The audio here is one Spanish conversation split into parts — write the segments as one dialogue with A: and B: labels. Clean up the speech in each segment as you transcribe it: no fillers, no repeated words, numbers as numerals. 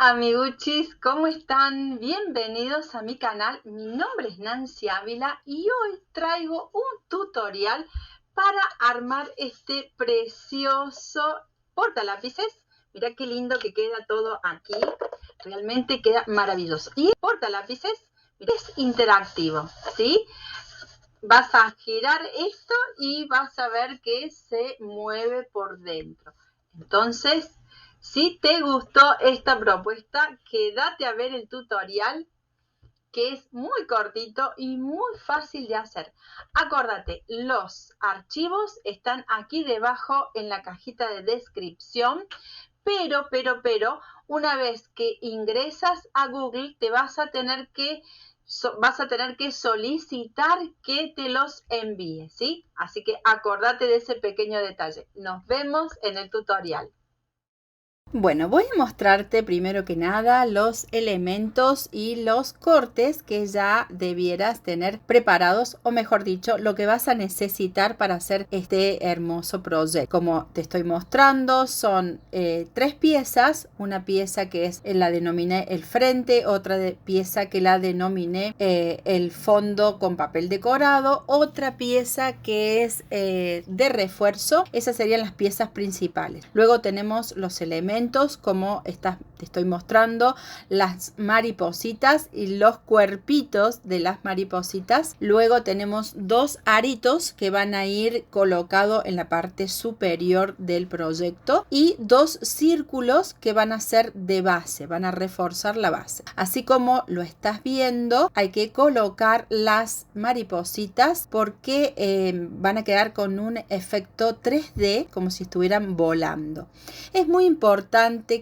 A: Amiguchis, ¿cómo están? Bienvenidos a mi canal. Mi nombre es Nancy Ávila y hoy traigo un tutorial para armar este precioso portalápices. Mira qué lindo que queda todo aquí. Realmente queda maravilloso. Y el portalápices es interactivo, ¿sí? Vas a girar esto y vas a ver que se mueve por dentro. Entonces, si te gustó esta propuesta, quédate a ver el tutorial, que es muy cortito y muy fácil de hacer. Acuérdate, los archivos están aquí debajo en la cajita de descripción, pero, una vez que ingresas a Google, te vas a tener que solicitar que te los envíe, ¿sí? Así que acordate de ese pequeño detalle. Nos vemos en el tutorial.
B: Bueno, voy a mostrarte primero que nada los elementos y los cortes que ya debieras tener preparados, o mejor dicho, lo que vas a necesitar para hacer este hermoso proyecto. Como te estoy mostrando, son 3 piezas, una pieza que es la denominé el frente, otra pieza que la denominé el fondo con papel decorado, otra pieza que es de refuerzo. Esas serían las piezas principales. Luego tenemos los elementos como te estoy mostrando, las maripositas y los cuerpitos de las maripositas. Luego tenemos 2 aritos que van a ir colocados en la parte superior del proyecto y 2 círculos que van a ser de base, van a reforzar la base. Así como lo estás viendo, hay que colocar las maripositas porque van a quedar con un efecto 3D, como si estuvieran volando. Es muy importante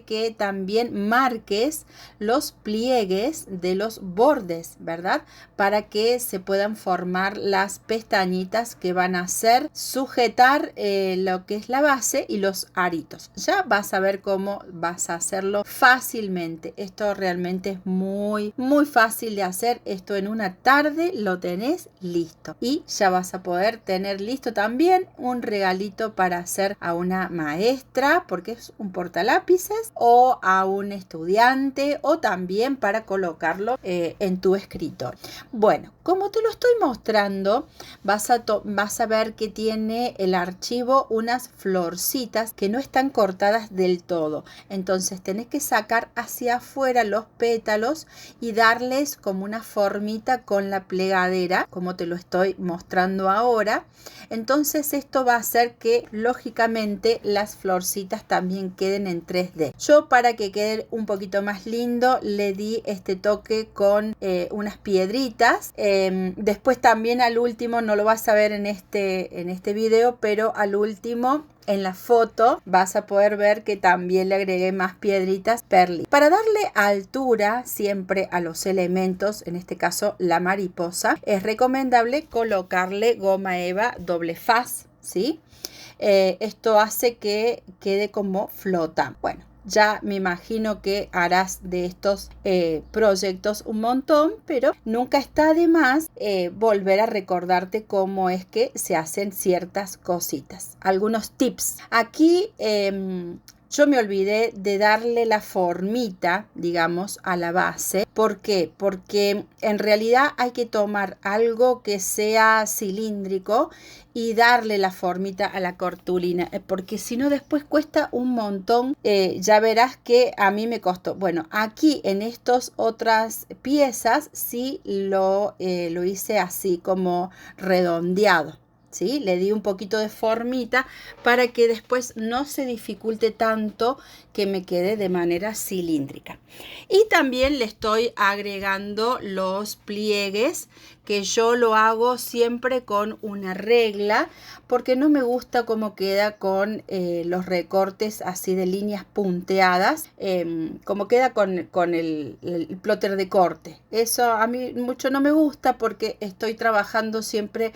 B: que también marques los pliegues de los bordes, ¿verdad? Para que se puedan formar las pestañitas que van a hacer sujetar lo que es la base y los aritos. Ya vas a ver cómo vas a hacerlo fácilmente. Esto realmente es muy fácil de hacer. Esto en una tarde lo tenés listo y ya vas a poder tener listo también un regalito para hacer a una maestra, porque es un portalápices, o a un estudiante, o también para colocarlo en tu escritorio. Bueno, como te lo estoy mostrando, vas a ver que tiene el archivo unas florcitas que no están cortadas del todo. Entonces tenés que sacar hacia afuera los pétalos y darles como una formita con la plegadera, como te lo estoy mostrando ahora. Entonces esto va a hacer que lógicamente las florcitas también queden en 3D. Yo, para que quede un poquito más lindo, le di este toque con unas piedritas. Después también al último, no lo vas a ver en este video, pero al último, en la foto, vas a poder ver que también le agregué más piedritas perli. Para darle altura siempre a los elementos, en este caso la mariposa, es recomendable colocarle goma eva doble faz, ¿sí? Esto hace que quede como flota. Bueno, ya me imagino que harás de estos proyectos un montón, pero nunca está de más volver a recordarte cómo es que se hacen ciertas cositas. Algunos tips. Aquí yo me olvidé de darle la formita, digamos, a la base. ¿Por qué? Porque en realidad hay que tomar algo que sea cilíndrico y darle la formita a la cartulina, porque si no después cuesta un montón. Ya verás que a mí me costó. Bueno, aquí en estas otras piezas sí lo hice así como redondeado, ¿sí? Le di un poquito de formita para que después no se dificulte tanto que me quede de manera cilíndrica. Y también le estoy agregando los pliegues, que yo lo hago siempre con una regla, porque no me gusta cómo queda con los recortes así de líneas punteadas, como queda con el plotter de corte. Eso a mí mucho no me gusta, porque estoy trabajando siempre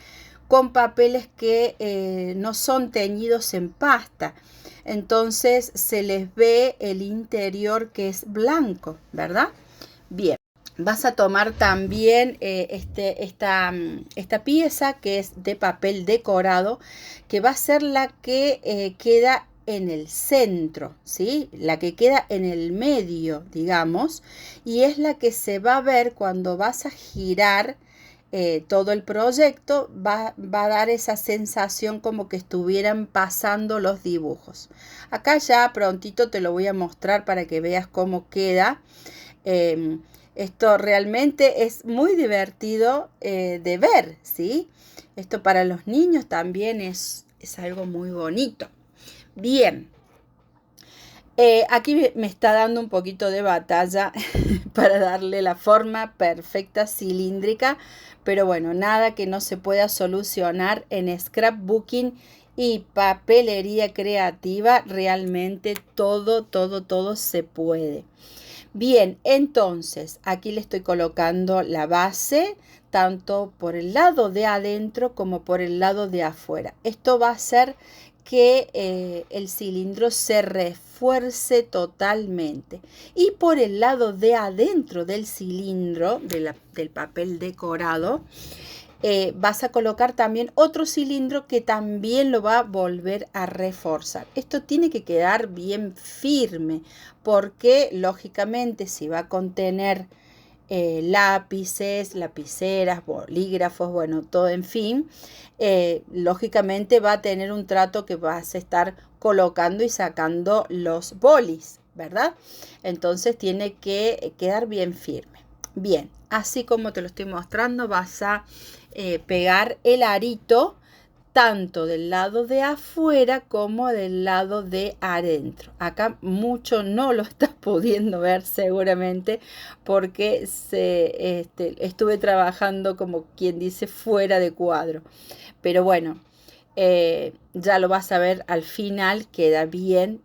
B: con papeles que no son teñidos en pasta. Entonces se les ve el interior que es blanco, ¿verdad? Bien. Vas a tomar también esta pieza que es de papel decorado, que va a ser la que queda en el centro, ¿sí? La que queda en el medio, digamos, y es la que se va a ver cuando vas a girar todo el proyecto, va a dar esa sensación como que estuvieran pasando los dibujos. Acá ya prontito te lo voy a mostrar para que veas cómo queda. Esto realmente es muy divertido de ver, ¿sí? Esto para los niños también es algo muy bonito. Bien, aquí me está dando un poquito de batalla para darle la forma perfecta cilíndrica, pero bueno, nada que no se pueda solucionar en scrapbooking y papelería creativa, realmente todo se puede. Bien, entonces aquí le estoy colocando la base tanto por el lado de adentro como por el lado de afuera. Esto va a hacer que el cilindro se refuerce totalmente. Y por el lado de adentro del cilindro, del papel decorado, vas a colocar también otro cilindro que también lo va a volver a reforzar. Esto tiene que quedar bien firme porque lógicamente si va a contener lápices, lapiceras, bolígrafos, bueno, todo en fin, lógicamente va a tener un trato que vas a estar colocando y sacando los bolis, ¿verdad? Entonces tiene que quedar bien firme. Bien, así como te lo estoy mostrando, vas a pegar el arito tanto del lado de afuera como del lado de adentro. Acá mucho no lo estás pudiendo ver seguramente porque estuve trabajando como quien dice fuera de cuadro. Pero bueno, ya lo vas a ver al final, queda bien.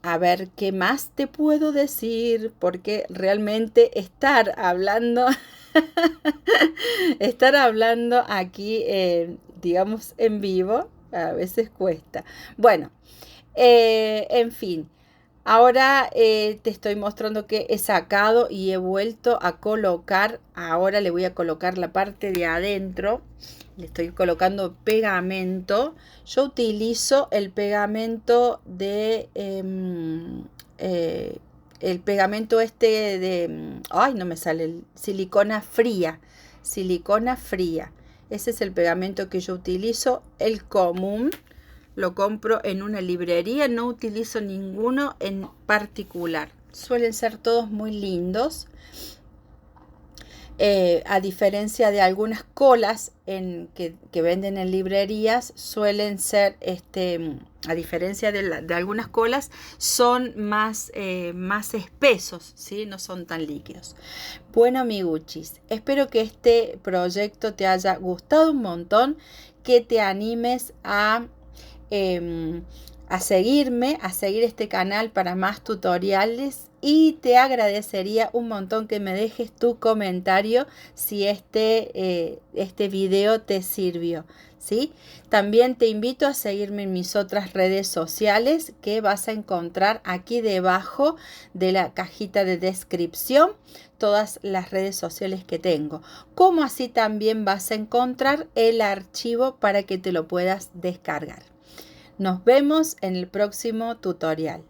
B: A ver, ¿qué más te puedo decir? Porque realmente estar hablando aquí, digamos, en vivo, a veces cuesta. Bueno, en fin, ahora te estoy mostrando que he sacado y he vuelto a colocar. Ahora le voy a colocar la parte de adentro. Le estoy colocando pegamento. Yo utilizo el pegamento el pegamento ay, no me sale, silicona fría. Ese es el pegamento que yo utilizo, el común. Lo compro en una librería, no utilizo ninguno en particular. Suelen ser todos muy lindos. A diferencia de algunas colas que venden en librerías, suelen ser, a diferencia de algunas colas, son más espesos, ¿sí? No son tan líquidos. Bueno, amiguchis, espero que este proyecto te haya gustado un montón, que te animes a seguirme, a seguir este canal para más tutoriales y te agradecería un montón que me dejes tu comentario si este video te sirvió, ¿sí? También te invito a seguirme en mis otras redes sociales que vas a encontrar aquí debajo de la cajita de descripción, todas las redes sociales que tengo, como así también vas a encontrar el archivo para que te lo puedas descargar. Nos vemos en el próximo tutorial.